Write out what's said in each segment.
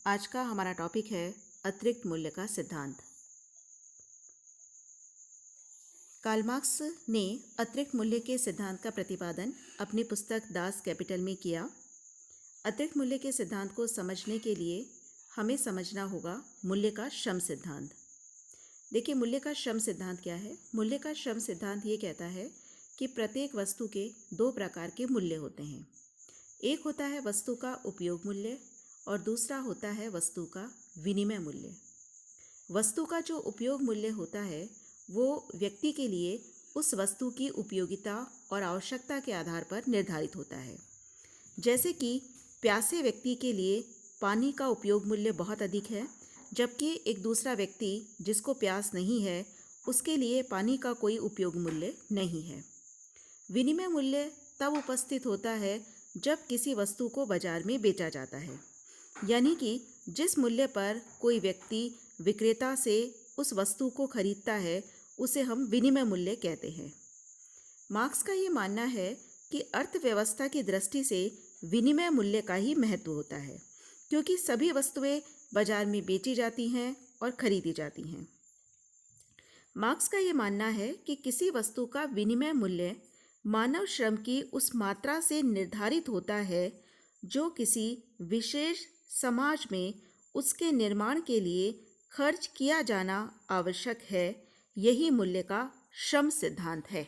आज का हमारा टॉपिक है अतिरिक्त मूल्य का सिद्धांत। कार्ल मार्क्स ने अतिरिक्त मूल्य के सिद्धांत का प्रतिपादन अपनी पुस्तक दास कैपिटल में किया। अतिरिक्त मूल्य के सिद्धांत को समझने के लिए हमें समझना होगा मूल्य का श्रम सिद्धांत। देखिए, मूल्य का श्रम सिद्धांत क्या है। मूल्य का श्रम सिद्धांत ये कहता है कि प्रत्येक वस्तु के दो प्रकार के मूल्य होते हैं। एक होता है वस्तु का उपयोग मूल्य और दूसरा होता है वस्तु का विनिमय मूल्य। वस्तु का जो उपयोग मूल्य होता है वो व्यक्ति के लिए उस वस्तु की उपयोगिता और आवश्यकता के आधार पर निर्धारित होता है। जैसे कि प्यासे व्यक्ति के लिए पानी का उपयोग मूल्य बहुत अधिक है, जबकि एक दूसरा व्यक्ति जिसको प्यास नहीं है उसके लिए पानी का कोई उपयोग मूल्य नहीं है। विनिमय मूल्य तब उपस्थित होता है जब किसी वस्तु को बाजार में बेचा जाता है, यानी कि जिस मूल्य पर कोई व्यक्ति विक्रेता से उस वस्तु को खरीदता है उसे हम विनिमय मूल्य कहते हैं। मार्क्स का ये मानना है कि अर्थव्यवस्था की दृष्टि से विनिमय मूल्य का ही महत्व होता है, क्योंकि सभी वस्तुएं बाजार में बेची जाती हैं और खरीदी जाती हैं। मार्क्स का ये मानना है कि किसी वस्तु का विनिमय मूल्य मानव श्रम की उस मात्रा से निर्धारित होता है जो किसी विशेष समाज में उसके निर्माण के लिए खर्च किया जाना आवश्यक है। यही मूल्य का श्रम सिद्धांत है।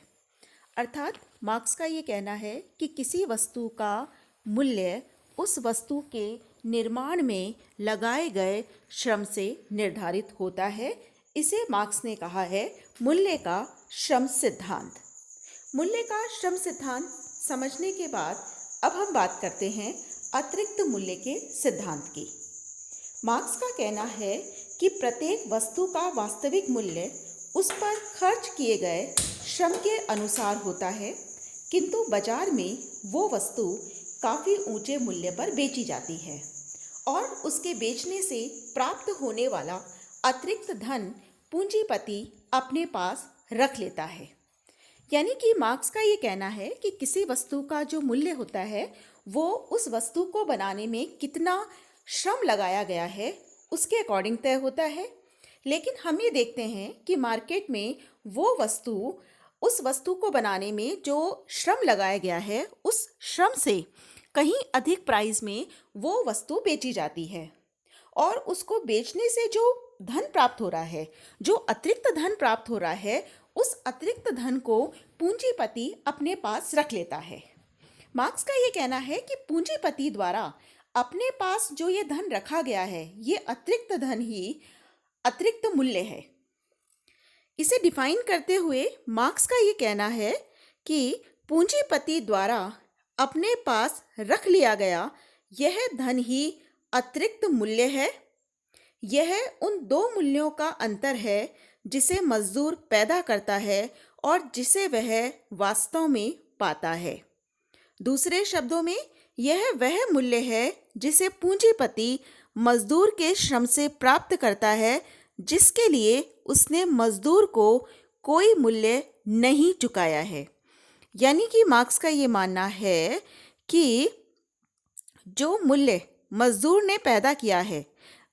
अर्थात मार्क्स का ये कहना है कि किसी वस्तु का मूल्य उस वस्तु के निर्माण में लगाए गए श्रम से निर्धारित होता है। इसे मार्क्स ने कहा है मूल्य का श्रम सिद्धांत। मूल्य का श्रम सिद्धांत समझने के बाद अब हम बात करते हैं अतिरिक्त मूल्य के सिद्धांत की। मार्क्स का कहना है कि प्रत्येक वस्तु का वास्तविक मूल्य उस पर खर्च किए गए श्रम के अनुसार होता है, किंतु बाजार में वो वस्तु काफ़ी ऊंचे मूल्य पर बेची जाती है और उसके बेचने से प्राप्त होने वाला अतिरिक्त धन पूंजीपति अपने पास रख लेता है। यानी कि मार्क्स का ये कहना है कि किसी वस्तु का जो मूल्य होता है वो उस वस्तु को बनाने में कितना श्रम लगाया गया है उसके अकॉर्डिंग तय होता है। लेकिन हम ये देखते हैं कि मार्केट में वो वस्तु उस वस्तु को बनाने में जो श्रम लगाया गया है उस श्रम से कहीं अधिक प्राइस में वो वस्तु बेची जाती है और उसको बेचने से जो धन प्राप्त हो रहा है, जो अतिरिक्त धन प्राप्त हो रहा है, उस अतिरिक्त धन को पूंजीपति अपने पास रख लेता है। मार्क्स का ये कहना है कि पूंजीपति द्वारा अपने पास जो ये धन रखा गया है ये अतिरिक्त धन ही अतिरिक्त मूल्य है। इसे डिफाइन करते हुए मार्क्स का ये कहना है कि पूंजीपति द्वारा अपने पास रख लिया गया यह धन ही अतिरिक्त मूल्य है। यह उन दो मूल्यों का अंतर है जिसे मजदूर पैदा करता है और जिसे वह वास्तव में पाता है। दूसरे शब्दों में यह वह मूल्य है जिसे पूंजीपति मजदूर के श्रम से प्राप्त करता है, जिसके लिए उसने मजदूर को कोई मूल्य नहीं चुकाया है। यानी कि मार्क्स का ये मानना है कि जो मूल्य मजदूर ने पैदा किया है,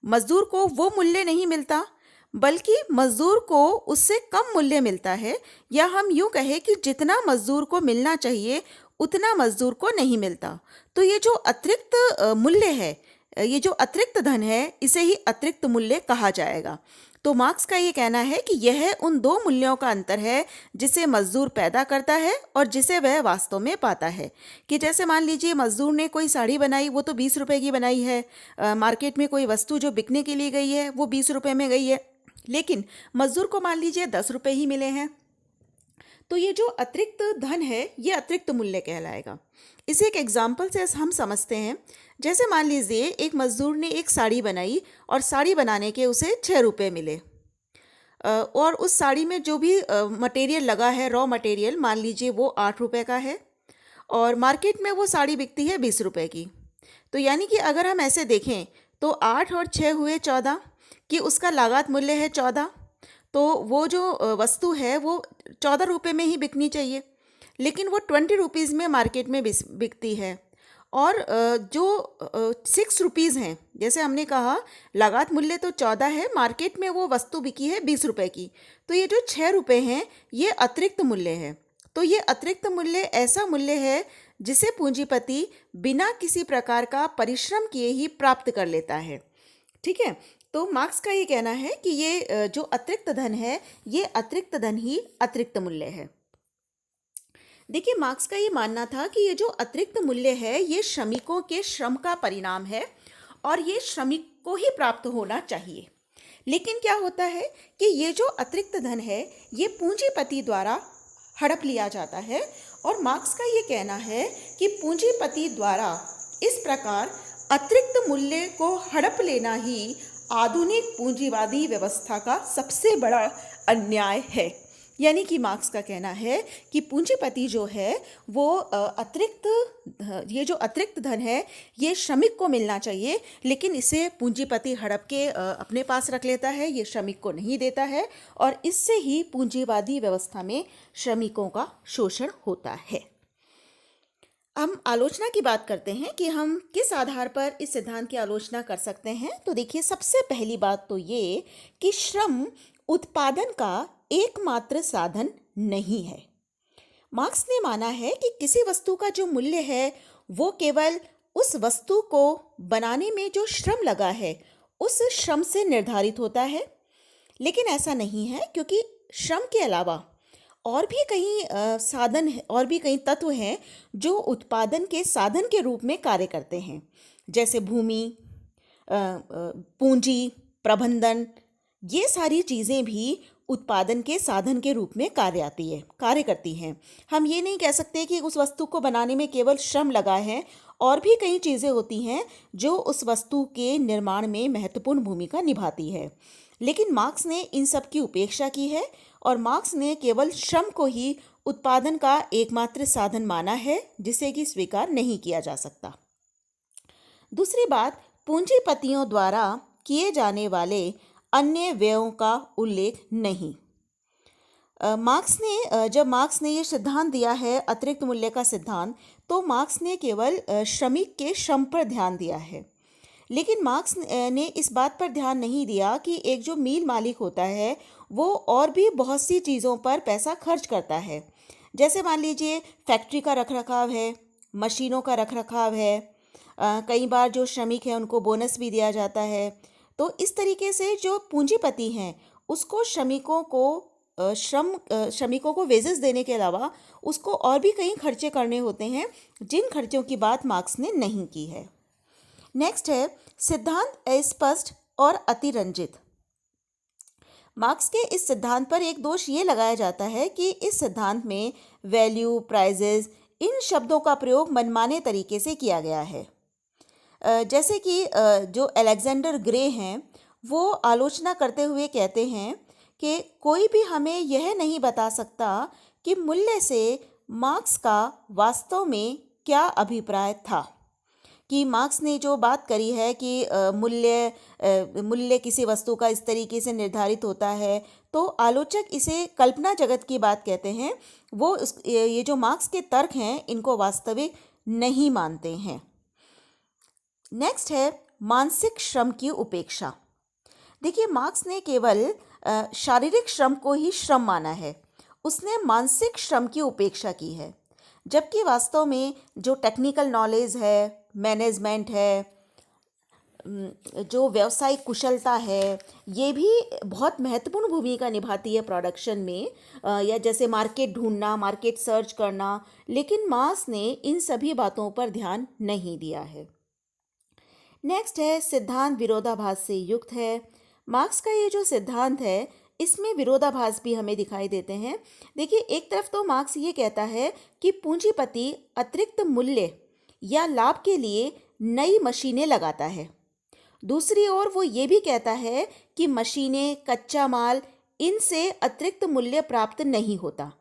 मजदूर को वो मूल्य नहीं मिलता, बल्कि मजदूर को उससे कम मूल्य मिलता है, या हम यूँ कहें कि जितना मजदूर को मिलना चाहिए उतना मजदूर को नहीं मिलता। तो ये जो अतिरिक्त मूल्य है, ये जो अतिरिक्त धन है, इसे ही अतिरिक्त मूल्य कहा जाएगा। तो मार्क्स का ये कहना है कि यह उन दो मूल्यों का अंतर है जिसे मजदूर पैदा करता है और जिसे वह वास्तव में पाता है। कि जैसे मान लीजिए मजदूर ने कोई साड़ी बनाई, वो तो 20 रुपए की बनाई है। मार्केट में कोई वस्तु जो बिकने के लिए गई है वो 20 रुपए में गई है, लेकिन मजदूर को मान लीजिए 10 रुपए ही मिले हैं। तो ये जो अतिरिक्त धन है ये अतिरिक्त मूल्य कहलाएगा। इसे एक एग्जाम्पल से हम समझते हैं। जैसे मान लीजिए एक मजदूर ने एक साड़ी बनाई और साड़ी बनाने के उसे 6 रुपये मिले, और उस साड़ी में जो भी मटेरियल लगा है, रॉ मटेरियल, मान लीजिए वो 8 रुपये का है और मार्केट में वो साड़ी बिकती है 20 रुपये की। तो यानी कि अगर हम ऐसे देखें तो 8 और 6 हुए 14, कि उसका लागत मूल्य है 14। तो वो जो वस्तु है वो 14 रुपये में ही बिकनी चाहिए, लेकिन वो 20 रुपीज़ में मार्केट में बिकती है। और जो 6 रुपीज़ हैं, जैसे हमने कहा लगात मूल्य तो 14 है, मार्केट में वो वस्तु बिकी है 20 रुपए की, तो ये जो 6 रुपए हैं ये अतिरिक्त मूल्य है। तो ये अतिरिक्त मूल्य ऐसा मूल्य है जिसे पूंजीपति बिना किसी प्रकार का परिश्रम किए ही प्राप्त कर लेता है। ठीक है, तो मार्क्स का ये कहना है कि ये जो अतिरिक्त धन है ये अतिरिक्त धन ही अतिरिक्त मूल्य है। देखिए, मार्क्स का ये मानना था कि ये जो अतिरिक्त मूल्य है ये श्रमिकों के श्रम का परिणाम है और ये श्रमिक को ही प्राप्त होना चाहिए। लेकिन क्या होता है कि ये जो अतिरिक्त धन है ये पूंजीपति द्वारा हड़प लिया जाता है और मार्क्स का ये कहना है कि पूंजीपति द्वारा इस प्रकार अतिरिक्त मूल्य को हड़प लेना ही आधुनिक पूंजीवादी व्यवस्था का सबसे बड़ा अन्याय है। यानी कि मार्क्स का कहना है कि पूंजीपति जो है वो ये जो अतिरिक्त धन है ये श्रमिक को मिलना चाहिए, लेकिन इसे पूंजीपति हड़प के अपने पास रख लेता है, ये श्रमिक को नहीं देता है और इससे ही पूंजीवादी व्यवस्था में श्रमिकों का शोषण होता है। हम आलोचना की बात करते हैं कि हम किस आधार पर इस सिद्धांत की आलोचना कर सकते हैं। तो देखिए, सबसे पहली बात तो ये कि श्रम उत्पादन का एकमात्र साधन नहीं है। मार्क्स ने माना है कि किसी वस्तु का जो मूल्य है वो केवल उस वस्तु को बनाने में जो श्रम लगा है उस श्रम से निर्धारित होता है। लेकिन ऐसा नहीं है, क्योंकि श्रम के अलावा और भी कई साधन और भी कई तत्व हैं जो उत्पादन के साधन के रूप में कार्य करते हैं, जैसे भूमि, पूंजी, प्रबंधन। ये सारी चीज़ें भी उत्पादन के साधन के रूप में कार्य करती हैं। हम ये नहीं कह सकते कि उस वस्तु को बनाने में केवल श्रम लगा है, और भी कई चीज़ें होती हैं जो उस वस्तु के निर्माण में महत्वपूर्ण भूमिका निभाती है। लेकिन मार्क्स ने इन सब की उपेक्षा की है और मार्क्स ने केवल श्रम को ही उत्पादन का एकमात्र साधन माना है, जिसे कि स्वीकार नहीं किया जा सकता। दूसरी बात, पूंजीपतियों द्वारा किए जाने वाले अन्य व्ययों का उल्लेख नहीं। जब मार्क्स ने ये सिद्धांत दिया है अतिरिक्त मूल्य का सिद्धांत, तो मार्क्स ने केवल श्रमिक के श्रम पर ध्यान दिया है। लेकिन मार्क्स ने इस बात पर ध्यान नहीं दिया कि एक जो मिल मालिक होता है वो और भी बहुत सी चीज़ों पर पैसा खर्च करता है। जैसे मान लीजिए फैक्ट्री का रखरखाव है, मशीनों का रखरखाव है, कई बार जो श्रमिक हैं उनको बोनस भी दिया जाता है। तो इस तरीके से जो पूंजीपति हैं उसको श्रमिकों को वेजेस देने के अलावा उसको और भी कई खर्चे करने होते हैं, जिन खर्चों की बात मार्क्स ने नहीं की है। नेक्स्ट है सिद्धांत अस्पष्ट और अतिरंजित। मार्क्स के इस सिद्धांत पर एक दोष ये लगाया जाता है कि इस सिद्धांत में वैल्यू, प्राइजेस, इन शब्दों का प्रयोग मनमाने तरीके से किया गया है। जैसे कि जो अलेक्जेंडर ग्रे हैं वो आलोचना करते हुए कहते हैं कि कोई भी हमें यह नहीं बता सकता कि मूल्य से मार्क्स का वास्तव में क्या अभिप्राय था। कि मार्क्स ने जो बात करी है कि मूल्य किसी वस्तु का इस तरीके से निर्धारित होता है, तो आलोचक इसे कल्पना जगत की बात कहते हैं। वो ये जो मार्क्स के तर्क हैं इनको वास्तविक नहीं मानते हैं। नेक्स्ट है मानसिक श्रम की उपेक्षा। देखिए, मार्क्स ने केवल शारीरिक श्रम को ही श्रम माना है, उसने मानसिक श्रम की उपेक्षा की है। जबकि वास्तव में जो टेक्निकल नॉलेज है, मैनेजमेंट है, जो व्यावसायिक कुशलता है, ये भी बहुत महत्वपूर्ण भूमिका निभाती है प्रोडक्शन में, या जैसे मार्केट ढूंढना, मार्केट सर्च करना। लेकिन मार्क्स ने इन सभी बातों पर ध्यान नहीं दिया है। नेक्स्ट है सिद्धांत विरोधाभास से युक्त है। मार्क्स का ये जो सिद्धांत है इसमें विरोधाभास भी हमें दिखाई देते हैं। देखिए, एक तरफ तो मार्क्स ये कहता है कि पूंजीपति अतिरिक्त मूल्य या लाभ के लिए नई मशीनें लगाता है। दूसरी ओर वो ये भी कहता है कि मशीनें, कच्चा माल, इनसे अतिरिक्त मूल्य प्राप्त नहीं होता।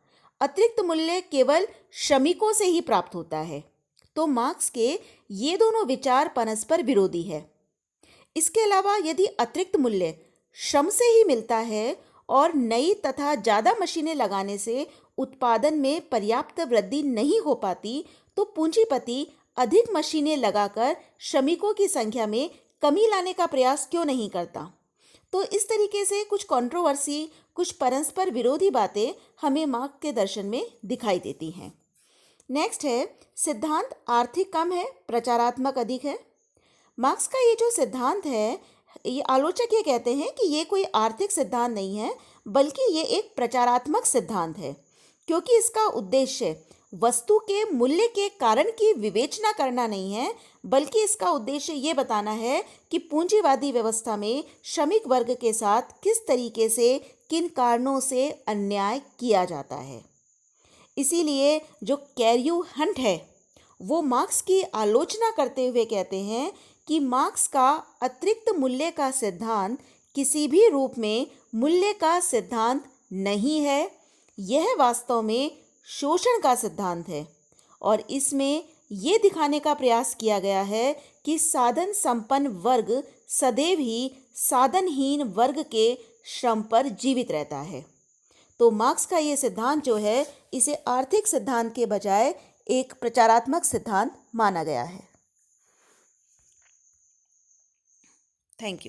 अतिरिक्त मूल्य केवल श्रमिकों से ही प्राप्त होता है। तो मार्क्स के ये दोनों विचार परस्पर विरोधी है। इसके अलावा यदि अतिरिक्त मूल्य श्रम से ही मिलता है और नई तथा ज़्यादा मशीनें लगाने से उत्पादन में पर्याप्त वृद्धि नहीं हो पाती, तो पूंजीपति अधिक मशीनें लगाकर श्रमिकों की संख्या में कमी लाने का प्रयास क्यों नहीं करता? तो इस तरीके से कुछ कंट्रोवर्सी, कुछ परस्पर विरोधी बातें हमें मार्क्स के दर्शन में दिखाई देती हैं। नेक्स्ट है सिद्धांत आर्थिक कम है, प्रचारात्मक अधिक है। मार्क्स का ये जो सिद्धांत है, ये आलोचक ये कहते हैं कि ये कोई आर्थिक सिद्धांत नहीं है, बल्कि ये एक प्रचारात्मक सिद्धांत है, क्योंकि इसका उद्देश्य वस्तु के मूल्य के कारण की विवेचना करना नहीं है, बल्कि इसका उद्देश्य ये बताना है कि पूंजीवादी व्यवस्था में श्रमिक वर्ग के साथ किस तरीके से, किन कारणों से अन्याय किया जाता है। इसीलिए जो कैर्यू हंट है वो मार्क्स की आलोचना करते हुए कहते हैं कि मार्क्स का अतिरिक्त मूल्य का सिद्धांत किसी भी रूप में मूल्य का सिद्धांत नहीं है, यह वास्तव में शोषण का सिद्धांत है और इसमें ये दिखाने का प्रयास किया गया है कि साधन संपन्न वर्ग सदैव ही साधनहीन वर्ग के श्रम पर जीवित रहता है। तो मार्क्स का ये सिद्धांत जो है, इसे आर्थिक सिद्धांत के बजाय एक प्रचारात्मक सिद्धांत माना गया है। Thank you.